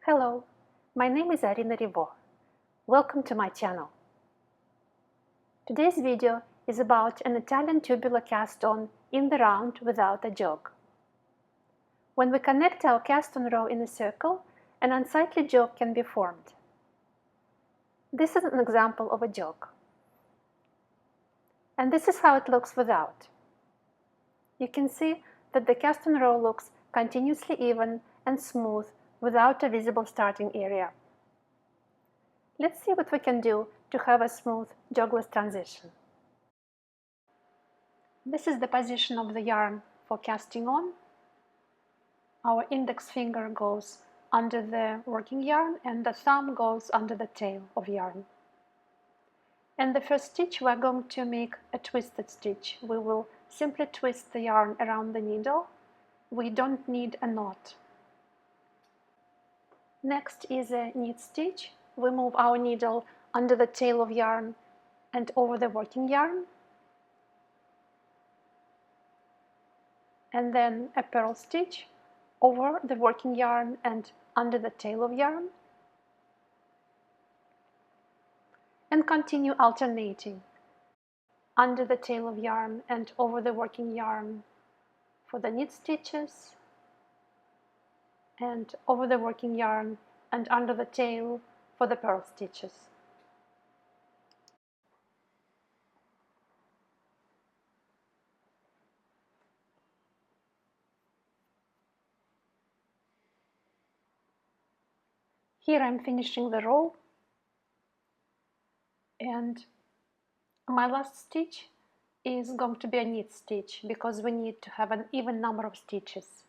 Hello, my name is Arina Rivo. Welcome to my channel. Today's video is about an Italian tubular cast-on in the round without a jog. When we connect our cast-on row in a circle, an unsightly jog can be formed. This is an example of a jog. And this is how it looks without. You can see that the cast-on row looks continuously even and smooth without a visible starting area. Let's see what we can do to have a smooth jogless transition. This is the position of the yarn for casting on. Our index finger goes under the working yarn and the thumb goes under the tail of yarn. And the first stitch we are going to make a twisted stitch. We will simply twist the yarn around the needle. We don't need a knot. Next is a knit stitch. We move our needle under the tail of yarn and over the working yarn. And then a purl stitch over the working yarn and under the tail of yarn. And continue alternating under the tail of yarn and over the working yarn for the knit stitches, and over the working yarn and under the tail for the purl stitches. Here I'm finishing the row, and my last stitch is going to be a knit stitch because we need to have an even number of stitches.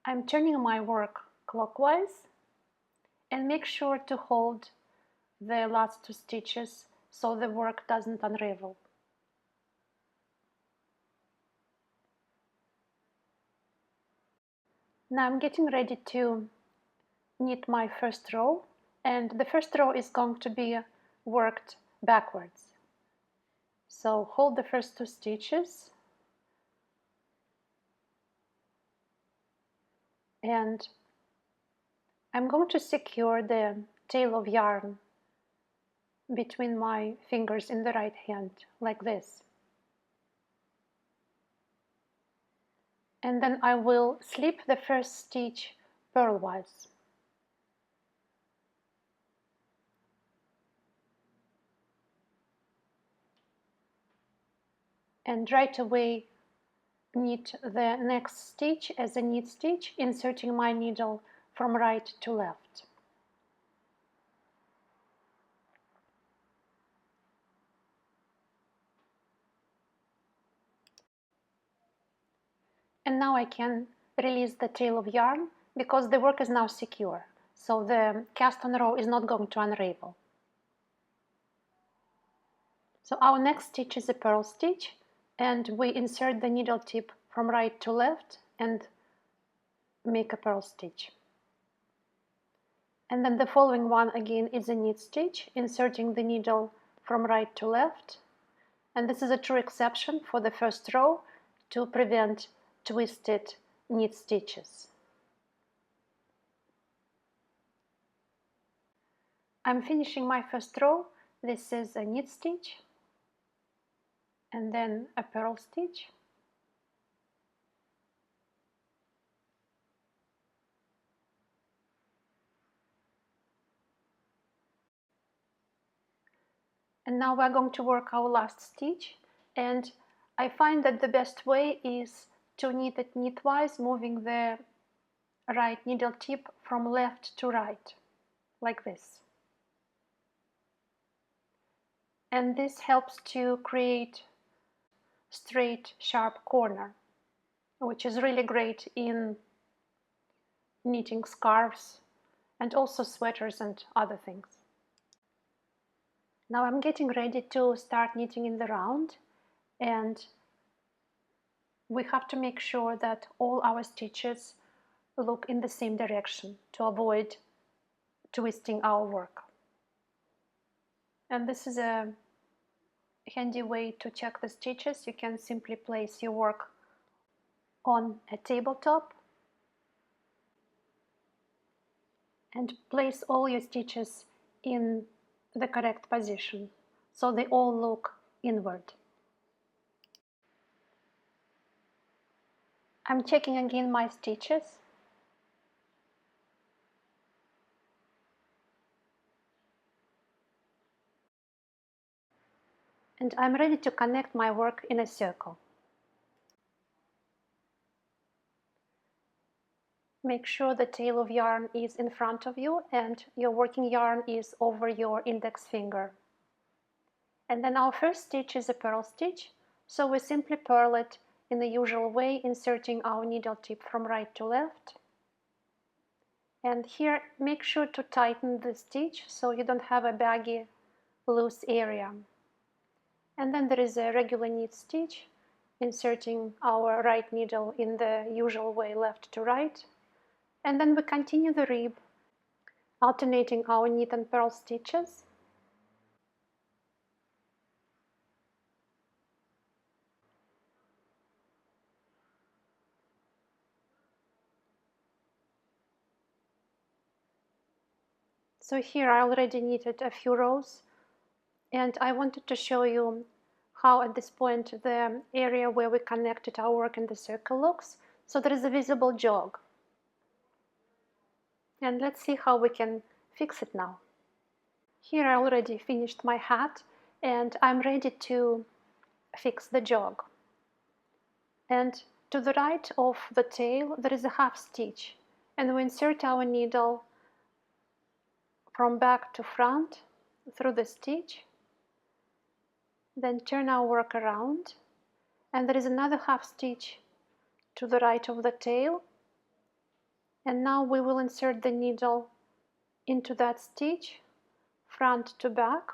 I'm turning my work clockwise and make sure to hold the last two stitches so the work doesn't unravel. Now I'm getting ready to knit my first row, and the first row is going to be worked backwards. So hold the first two stitches and I'm going to secure the tail of yarn between my fingers in the right hand, like this. And then I will slip the first stitch purlwise. And right away knit the next stitch as a knit stitch, inserting my needle from right to left. And now I can release the tail of yarn because the work is now secure, so the cast-on row is not going to unravel. So our next stitch is a purl stitch, and we insert the needle tip from right to left and make a purl stitch. And then the following one again is a knit stitch, inserting the needle from right to left. And this is a true exception for the first row to prevent twisted knit stitches. I'm finishing my first row. This is a knit stitch and then a purl stitch. And now we're going to work our last stitch, and I find that the best way is to knit it knitwise, moving the right needle tip from left to right, like this. And this helps to create straight, sharp corner, which is really great in knitting scarves and also sweaters and other things. Now I'm getting ready to start knitting in the round, and we have to make sure that all our stitches look in the same direction to avoid twisting our work. And this is a handy way to check the stitches. You can simply place your work on a tabletop and place all your stitches in the correct position so they all look inward. I'm checking again my stitches. And I'm ready to connect my work in a circle. Make sure the tail of yarn is in front of you and your working yarn is over your index finger. And then our first stitch is a purl stitch, so we simply purl it in the usual way, inserting our needle tip from right to left. And here, make sure to tighten the stitch so you don't have a baggy, loose area. And then there is a regular knit stitch, inserting our right needle in the usual way, left to right. And then we continue the rib, alternating our knit and purl stitches. So here I already knitted a few rows, and I wanted to show you how at this point the area where we connected our work in the circle looks. So there is a visible jog. And let's see how we can fix it now. Here I already finished my hat and I'm ready to fix the jog. And to the right of the tail there is a half stitch, and we insert our needle from back to front through the stitch, then turn our work around, and there is another half stitch to the right of the tail, and now we will insert the needle into that stitch front to back,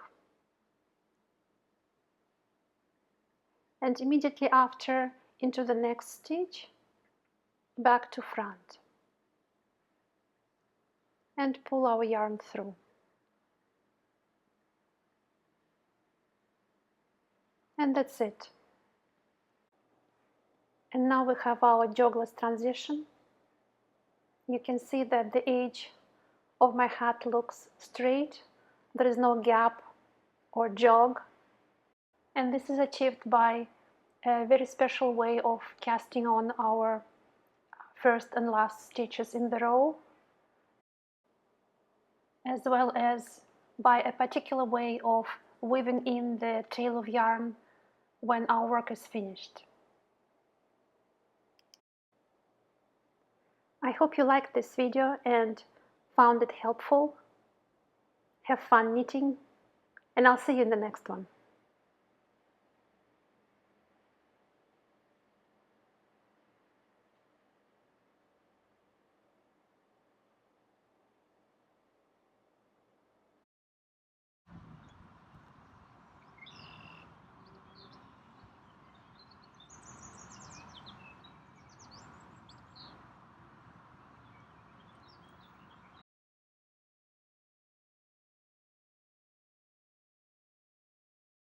and immediately after into the next stitch back to front, and pull our yarn through. And that's it. And now we have our jogless transition. You can see that the edge of my hat looks straight. There is no gap or jog. And this is achieved by a very special way of casting on our first and last stitches in the row, as well as by a particular way of weaving in the tail of yarn when our work is finished. I hope you liked this video and found it helpful. Have fun knitting, and I'll see you in the next one.